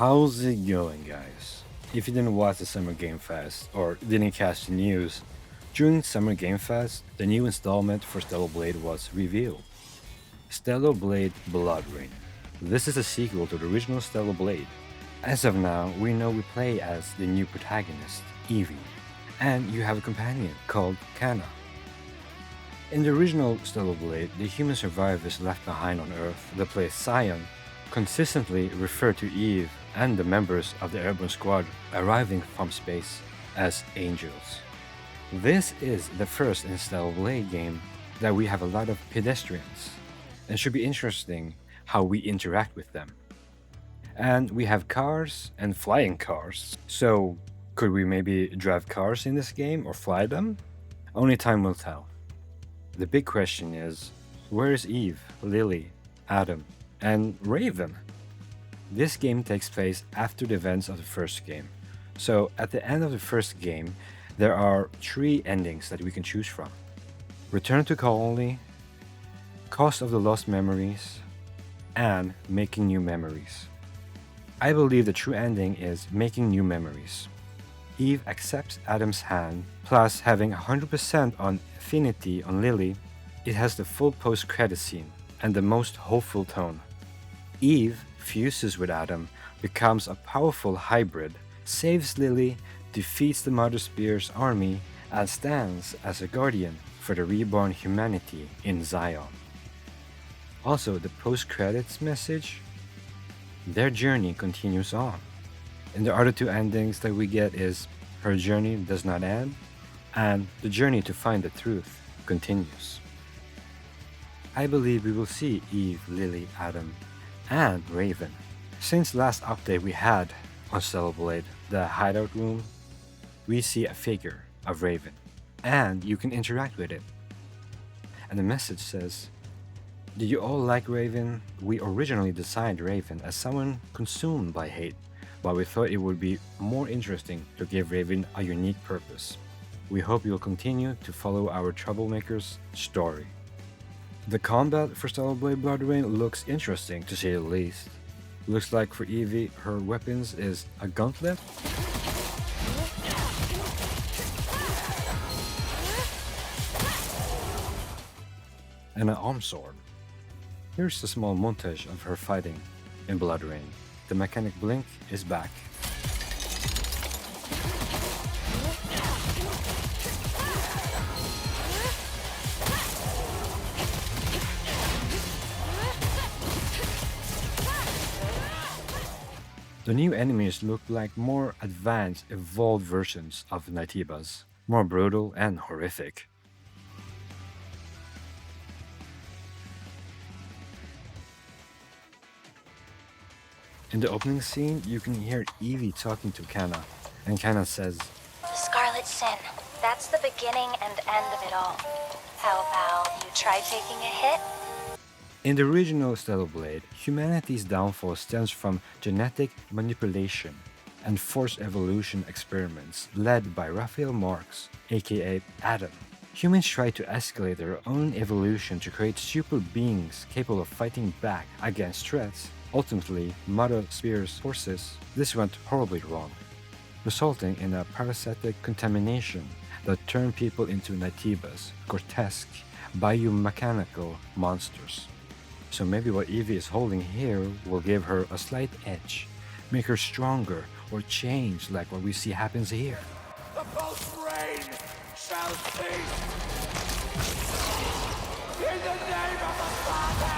How's it going, guys? If you didn't watch the Summer Game Fest or didn't catch the news, during Summer Game Fest, the new installment for Stellar Blade was revealed. Stellar Blade Blood Rain. This is a sequel to the original Stellar Blade. As of now, we know we play as the new protagonist, Evie, and you have a companion called Kana. In the original Stellar Blade, the human survivors left behind on Earth that play Scion consistently refer to Eve and the members of the airborne squad arriving from space as angels. This is the first in Stellar Blade game that we have a lot of pedestrians, and should be interesting how we interact with them. And we have cars and flying cars, so could we maybe drive cars in this game or fly them? Only time will tell. The big question is, where is Eve, Lily, Adam, and Raven? This game takes place after the events of the first game. So at the end of the first game, there are three endings that we can choose from. Return to Colony, Cost of the Lost Memories, and Making New Memories. I believe the true ending is Making New Memories. Eve accepts Adam's hand, plus having 100% on affinity on Lily, it has the full post-credit scene and the most hopeful tone. Eve fuses with Adam, becomes a powerful hybrid, saves Lily, defeats the Mother Spear's army, and stands as a guardian for the reborn humanity in Zion. Also, the post-credits message, their journey continues on. And the other two endings that we get is her journey does not end, and the journey to find the truth continues. I believe we will see Eve, Lily, Adam, and Raven. Since last update we had on Stellar Blade, the hideout room, we see a figure of Raven, and you can interact with it. And the message says, "Did you all like Raven? We originally designed Raven as someone consumed by hate, but we thought it would be more interesting to give Raven a unique purpose. We hope you'll continue to follow our troublemaker's story." The combat for Stellar Blade Blood Rain looks interesting to say the least. Looks like for Evie, her weapons is a gauntlet and an arm sword. Here's a small montage of her fighting in Blood Rain. The mechanic Blink is back. The new enemies look like more advanced, evolved versions of Naitibas, more brutal and horrific. In the opening scene, you can hear Evie talking to Kana, and Kana says, The Scarlet Sin. That's the beginning and end of it all. How about you try taking a hit? in the original Stellar Blade, humanity's downfall stems from genetic manipulation and forced evolution experiments led by Raphael Marx, aka Adam. Humans try to escalate their own evolution to create super beings capable of fighting back against threats. Ultimately, Mother Spear's forces, this went horribly wrong, resulting in a parasitic contamination that turned people into Naitibas, grotesque, biomechanical monsters. So maybe what Evie is holding here will give her a slight edge, make her stronger, or change like what we see happens here. The post-rain shall cease! In the name of the Father!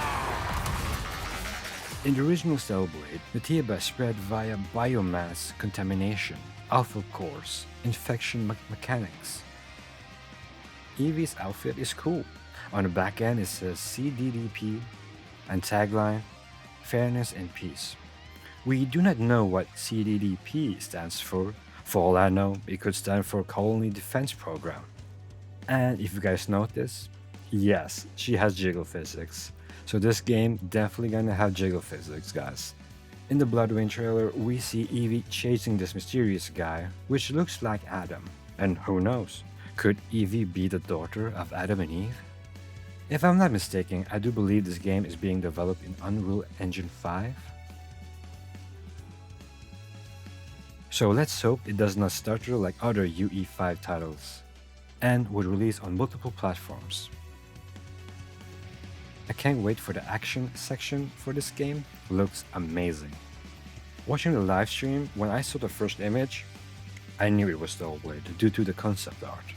In the original Stellar Blade, the Nativa spread via biomass contamination, alpha cores, infection mechanics. Evie's outfit is cool. On the back end it says CDDP and tagline, Fairness and Peace. We do not know what CDDP stands for. For all I know, it could stand for Colony Defense Program. And if you guys notice, yes, she has jiggle physics. So this game definitely gonna have jiggle physics, guys. In the Blood Rain trailer, we see Evie chasing this mysterious guy, which looks like Adam. And who knows, could Evie be the daughter of Adam and Eve? If I'm not mistaken, I do believe this game is being developed in Unreal Engine 5. So let's hope it does not stutter like other UE5 titles, and would release on multiple platforms. I can't wait for the action section for this game, looks amazing. Watching the live stream, when I saw the first image, I knew it was Stellar Blade due to the concept art.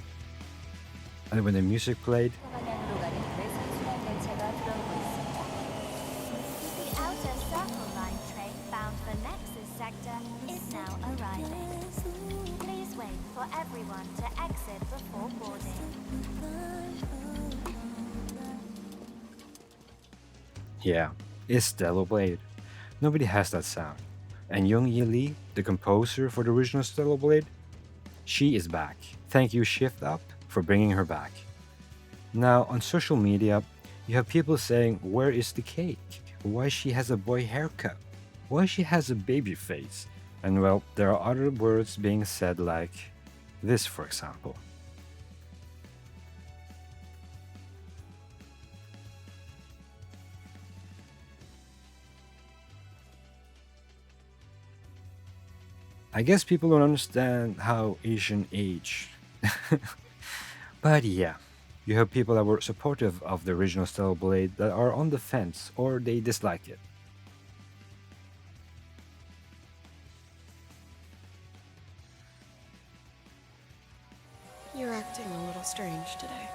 And when the music played, 방향으로 가는 외선 순환 열차가 들어오고 있습니다. The outer circle line train bound for Nexus sector is now arriving. Please wait for everyone to exit before boarding. yeah, it's Stellar Blade. Nobody has that sound. And Young Yi Lee, the composer for the original Stellar Blade, she is back. Thank you, Shift Up, for bringing her back. Now, on social media, you have people saying, where is the cake? Why she has a boy haircut? Why she has a baby face? And well, there are other words being said like this, for example. I guess people don't understand how Asian age. But yeah, you have people that were supportive of the original Stellar Blade that are on the fence or they dislike it. You're acting a little strange today.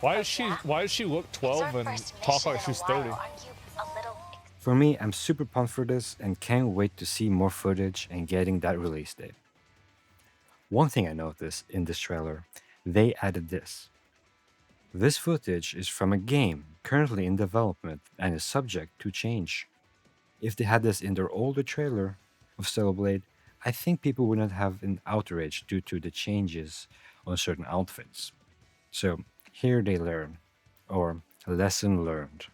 Why does she look It's our 12 and first talk mission like in she's a while. 30? Aren't you a little For me, I'm super pumped for this and can't wait to see more footage and getting that release date. One thing I noticed in this trailer, they added this. This footage is from a game currently in development and is subject to change. If they had this in their older trailer of Stellar Blade, I think people would not have an outrage due to the changes on certain outfits. So here they learn, or lesson learned.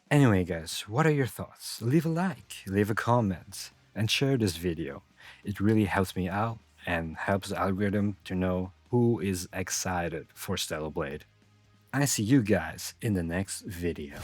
Anyway, guys, what are your thoughts? Leave a like, leave a comment, and share this video. It really helps me out and helps the algorithm to know who is excited for Stellar Blade. I see you guys in the next video.